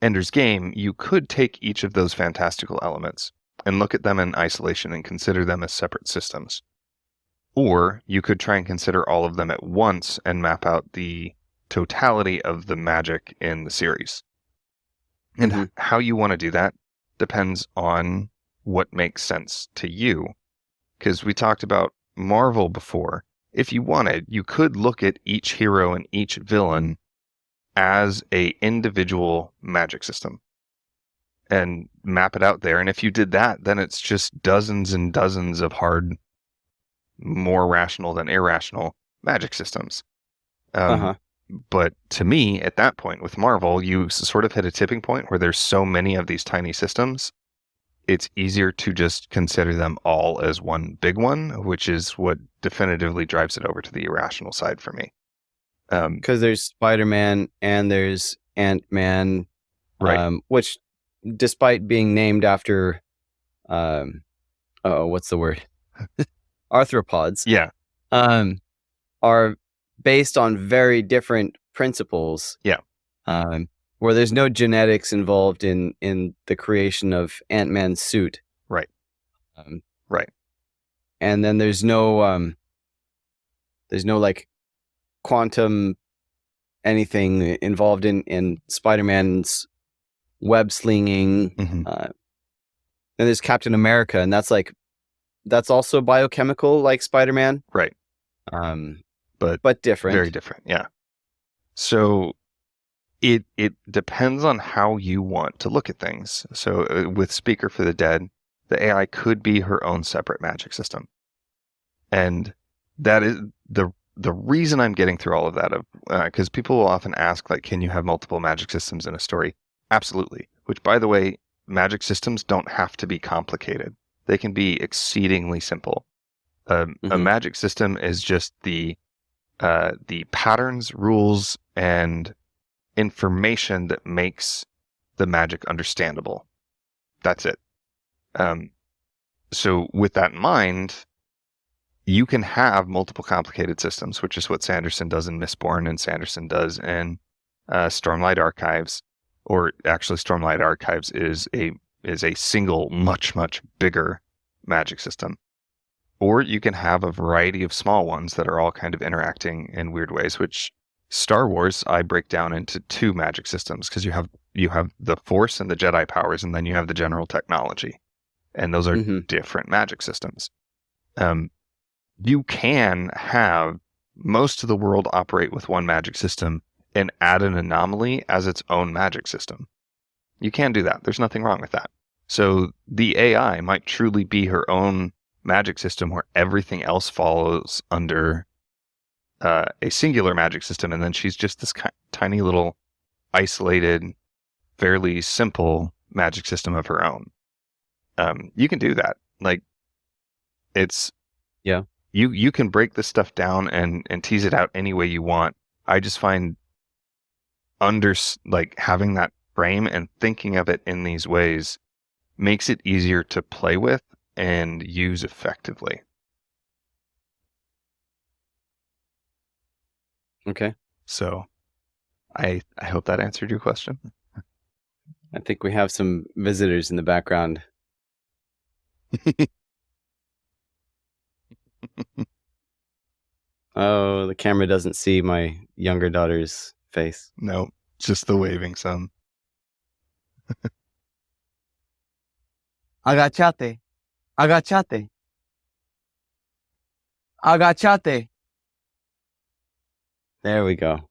Ender's Game, you could take each of those fantastical elements and look at them in isolation and consider them as separate systems. Or you could try and consider all of them at once and map out the totality of the magic in the series. And how you want to do that depends on what makes sense to you. Because we talked about Marvel before. If you wanted, you could look at each hero and each villain as a individual magic system and map it out there. And if you did that, then it's just dozens and dozens of hard, more rational than irrational magic systems. But to me, at that point with Marvel, you sort of hit a tipping point where there's so many of these tiny systems, it's easier to just consider them all as one big one, which is what definitively drives it over to the irrational side for me. Because there's Spider-Man and there's Ant-Man, right? Which, despite being named after, what's the word? Arthropods. Yeah. Are based on very different principles. Yeah. Where there's no genetics involved in the creation of Ant-Man's suit. Right. Right. And then there's no like quantum anything involved in Spider-Man's web slinging. And there's Captain America, and that's also biochemical like Spider-Man. Right. But different. Very different, yeah. So it depends on how you want to look at things. So with Speaker for the Dead, the AI could be her own separate magic system. And that is the reason I'm getting through all of that, because people will often ask, like, can you have multiple magic systems in a story? Absolutely. Which, by the way, magic systems don't have to be complicated. They can be exceedingly simple. A magic system is just the patterns, rules, and information that makes the magic understandable. That's it. So with that in mind, you can have multiple complicated systems, which is what Sanderson does in Mistborn and Sanderson does in Stormlight Archives. Or actually, Stormlight Archives is a single, much, much bigger magic system. Or you can have a variety of small ones that are all kind of interacting in weird ways, which Star Wars I break down into 2 magic systems, because you have the Force and the Jedi powers, and then you have the general technology. And those are different magic systems. You can have most of the world operate with one magic system and add an anomaly as its own magic system. You can do that. There's nothing wrong with that. So the AI might truly be her own magic system where everything else follows under a singular magic system, and then she's just this tiny little isolated, fairly simple magic system of her own. You can do that. Like, it's you can break this stuff down and tease it out any way you want. I just find having that frame and thinking of it in these ways makes it easier to play with and use effectively. Okay. So I hope that answered your question. I think we have some visitors in the background. Oh, the camera doesn't see my younger daughter's face. No, just the waving son. Agachate. Agachate. Agachate. There we go.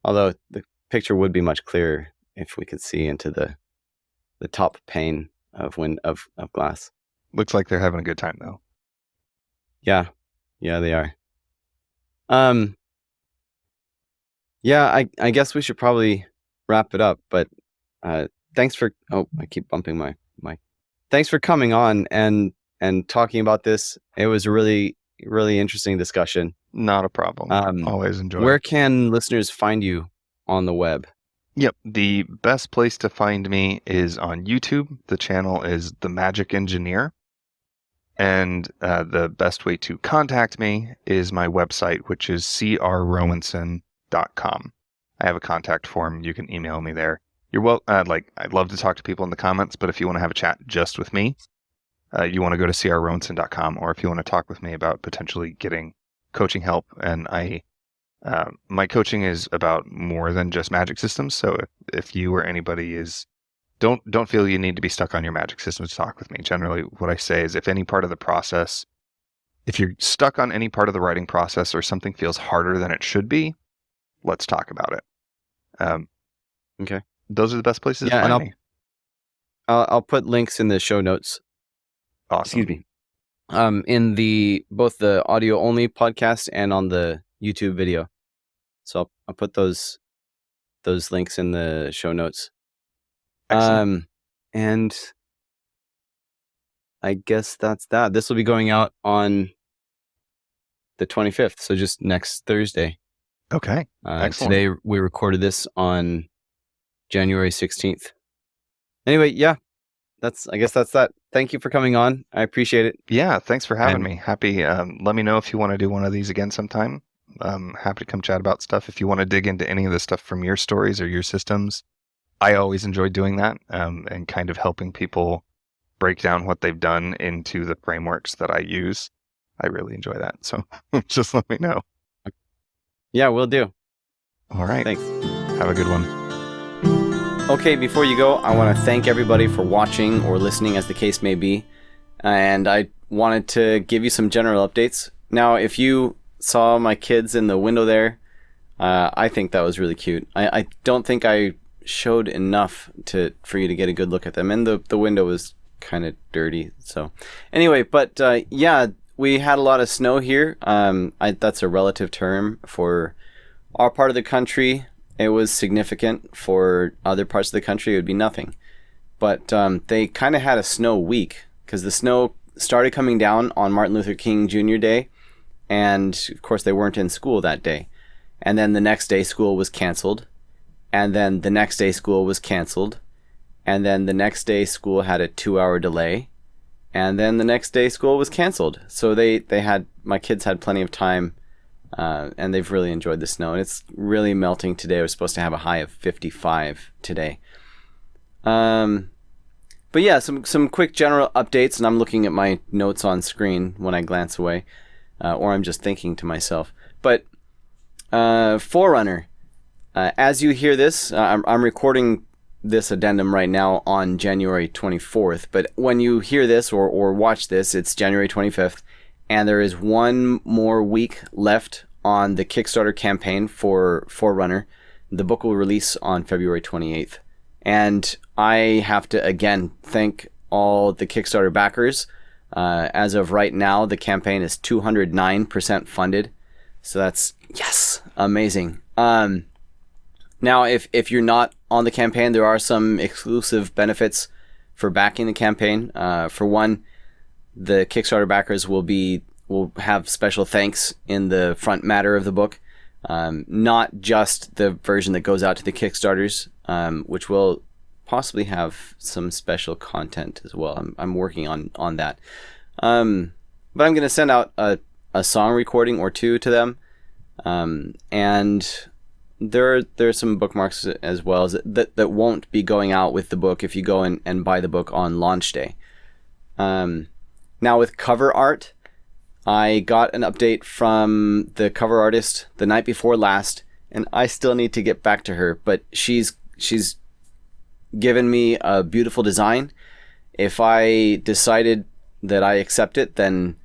Although the picture would be much clearer if we could see into the top pane of glass. Looks like they're having a good time though. Yeah, they are. Yeah, I guess we should probably wrap it up. But thanks for. Oh, I keep bumping my mic. Thanks for coming on and talking about this. It was a really interesting discussion. Not a problem. Always enjoy. Where can listeners find you on the web? Yep. The best place to find me is on YouTube. The channel is The Magic Engineer. And the best way to contact me is my website, which is crrowenson.com. I have a contact form. You can email me there. I'd love to talk to people in the comments, but if you want to have a chat just with me, you want to go to crrowenson.com, or if you want to talk with me about potentially getting coaching help. And my coaching is about more than just magic systems. So if you or anybody don't feel you need to be stuck on your magic system to talk with me. Generally, what I say is if you're stuck on any part of the writing process or something feels harder than it should be, let's talk about it. Okay. Those are the best places to find me. I'll put links in the show notes. Awesome. Excuse me. In both the audio only podcast and on the YouTube video. So I'll put those links in the show notes. Excellent. And I guess that's that. This will be going out on the 25th, so just next Thursday. Okay. Excellent. Today we recorded this on January 16th. Anyway, yeah. I guess that's that. Thank you for coming on. I appreciate it. Yeah, thanks for having me. Happy. Let me know if you want to do one of these again sometime. Happy to come chat about stuff. If you want to dig into any of the stuff from your stories or your systems, I always enjoy doing that, and kind of helping people break down what they've done into the frameworks that I use. I really enjoy that. So just let me know. Yeah, will do. All right. Thanks. Have a good one. Okay, before you go, I want to thank everybody for watching or listening, as the case may be. And I wanted to give you some general updates. Now, if you saw my kids in the window there, I think that was really cute. I don't think I showed enough for you to get a good look at them. And the window was kind of dirty. So anyway, but yeah, we had a lot of snow here. That's a relative term for our part of the country. It was significant. For other parts of the country, it would be nothing. But they kind of had a snow week because the snow started coming down on Martin Luther King Jr. Day. And of course, they weren't in school that day. And then the next day, school was canceled. And then the next day, school was canceled. And then the next day, school had a 2-hour delay. And then the next day, school was canceled. So my kids had plenty of time. And they've really enjoyed the snow, and it's really melting today. We're supposed to have a high of 55 today. But yeah, some quick general updates, and I'm looking at my notes on screen when I glance away, or I'm just thinking to myself. But Forerunner, as you hear this, I'm recording this addendum right now on January 24th, but when you hear this or watch this, it's January 25th, and there is one more week left on the Kickstarter campaign for Forerunner. The book will release on February 28th. And I have to, again, thank all the Kickstarter backers. As of right now, the campaign is 209% funded. So that's, yes, amazing. Now, if you're not on the campaign, there are some exclusive benefits for backing the campaign. For one, the Kickstarter backers will have special thanks in the front matter of the book. Not just the version that goes out to the Kickstarters, which will possibly have some special content as well. I'm working on that. But I'm going to send out a song recording or two to them. And there are some bookmarks as well that won't be going out with the book if you go and buy the book on launch day. Now with cover art, I got an update from the cover artist the night before last, and I still need to get back to her, but she's given me a beautiful design. If I decided that I accept it, then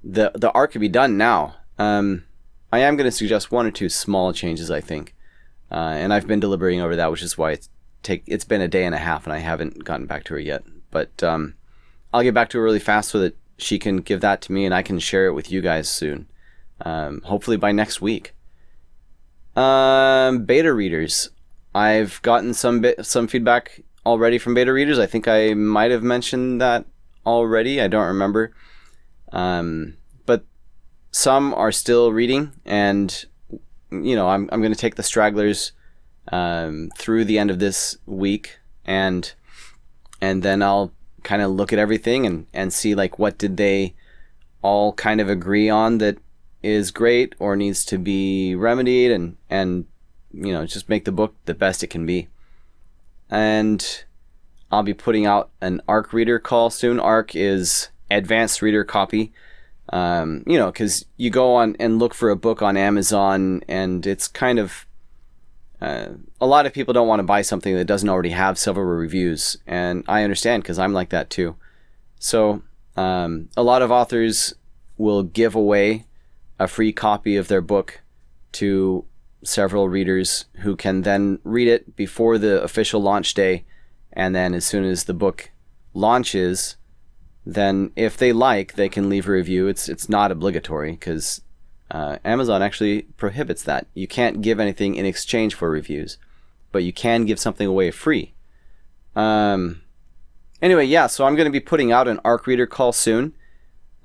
the art could be done now. I am going to suggest one or two small changes, I think. And I've been deliberating over that, which is why it's been a day and a half and I haven't gotten back to her yet. But I'll get back to her really fast so that she can give that to me and I can share it with you guys soon. Hopefully by next week. Beta readers. I've gotten some feedback already from beta readers. I think I might have mentioned that already. I don't remember. But some are still reading, and I'm going to take the stragglers through the end of this week, and then I'll kind of look at everything and see like what did they all kind of agree on that is great or needs to be remedied, and just make the book the best it can be. And I'll be putting out an ARC reader call soon. ARC is advanced reader copy. Because you go on and look for a book on Amazon, and it's kind of a lot of people don't want to buy something that doesn't already have several reviews, and I understand because I'm like that too. So a lot of authors will give away a free copy of their book to several readers who can then read it before the official launch day, and then as soon as the book launches, then if they like, they can leave a review. It's not obligatory because Amazon actually prohibits that. You can't give anything in exchange for reviews, but you can give something away free. Anyway, yeah, so I'm going to be putting out an ARC reader call soon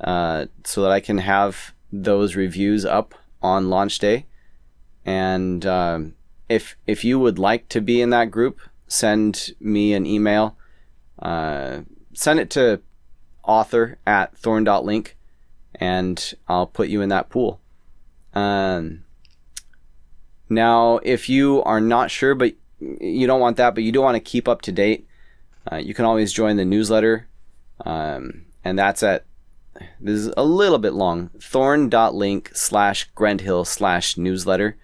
so that I can have those reviews up on launch day. And if you would like to be in that group, send me an email. Send it to author@thorn.link, and I'll put you in that pool. Now, if you are not sure, but you don't want that, but you do want to keep up to date, you can always join the newsletter, and that's this is a little bit long, thorn.link/grendhill/newsletter,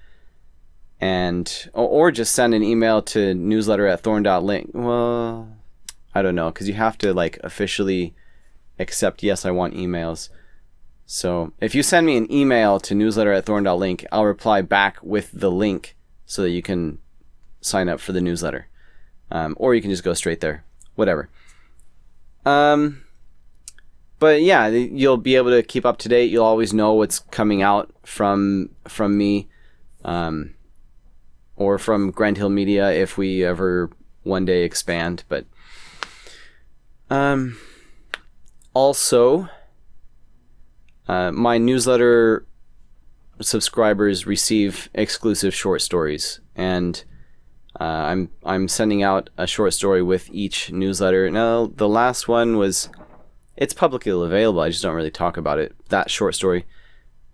and or just send an email to newsletter@thorn.link. Well, I don't know, because you have to like officially accept, yes, I want emails. So if you send me an email to newsletter@thorn.link, I'll reply back with the link so that you can sign up for the newsletter. Or you can just go straight there. Whatever. But yeah, you'll be able to keep up to date. You'll always know what's coming out from me, or from Grendhill Media if we ever one day expand. But also, my newsletter subscribers receive exclusive short stories, and I'm sending out a short story with each newsletter. Now, the last one it's publicly available. I just don't really talk about it. That short story.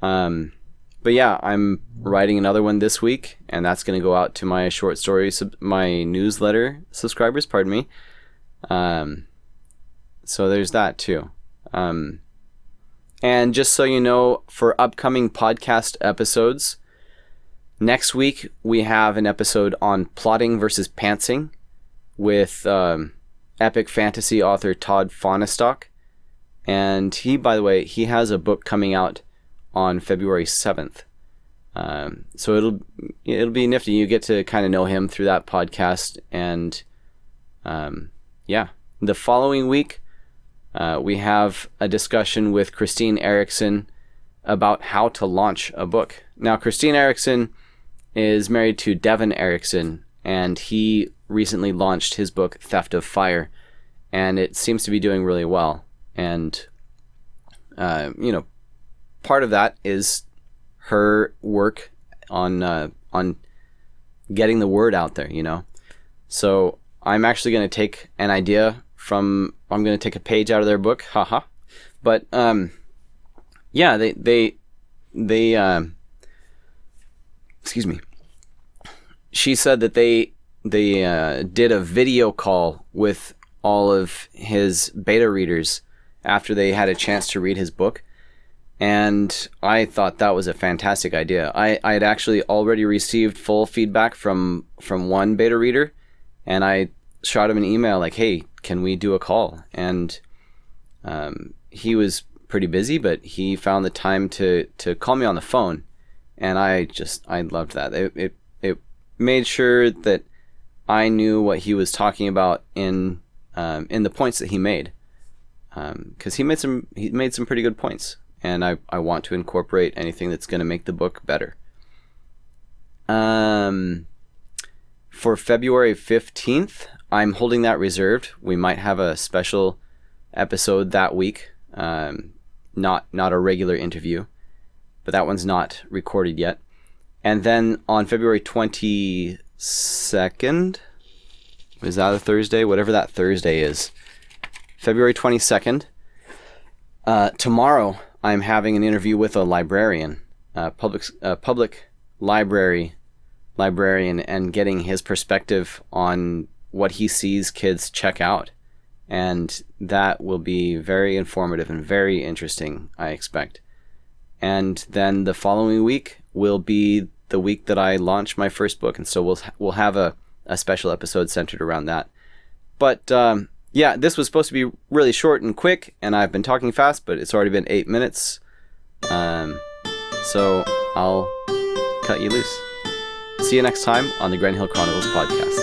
But yeah, I'm writing another one this week, and that's going to go out to my short story, my newsletter subscribers. Pardon me. So there's that too. And just so you know, for upcoming podcast episodes, next week we have an episode on plotting versus pantsing. with epic fantasy author Todd Fahnestock. And he, by the way, he has a book coming out on February 7th. So it'll be nifty. You get to kind of know him through that podcast. And the following week, we have a discussion with Christine Erickson about how to launch a book. Now, Christine Erickson is married to Devin Erickson, and he recently launched his book, Theft of Fire, and it seems to be doing really well. And, part of that is her work on getting the word out there, So I'm actually going to take an idea I'm going to take a page out of their book, haha. But, they excuse me. She said that they did a video call with all of his beta readers after they had a chance to read his book. And I thought that was a fantastic idea. I had actually already received full feedback from one beta reader, and I shot him an email like, hey, can we do a call? And he was pretty busy, but he found the time to call me on the phone. And I loved that. It made sure that I knew what he was talking about in the points that he made. Because he made some pretty good points. And I want to incorporate anything that's going to make the book better. For February 15th, I'm holding that reserved. We might have a special episode that week. Not a regular interview, but that one's not recorded yet. And then on February 22nd, is that a Thursday? Whatever that Thursday is. February 22nd, tomorrow I'm having an interview with a librarian, public librarian, and getting his perspective on what he sees kids check out. And that will be very informative and very interesting, I expect. And then the following week will be the week that I launch my first book, and so we'll have a special episode centered around that. But this was supposed to be really short and quick, and I've been talking fast, but it's already been 8 minutes. So I'll cut you loose. See you next time on the Grand Hill Chronicles podcast.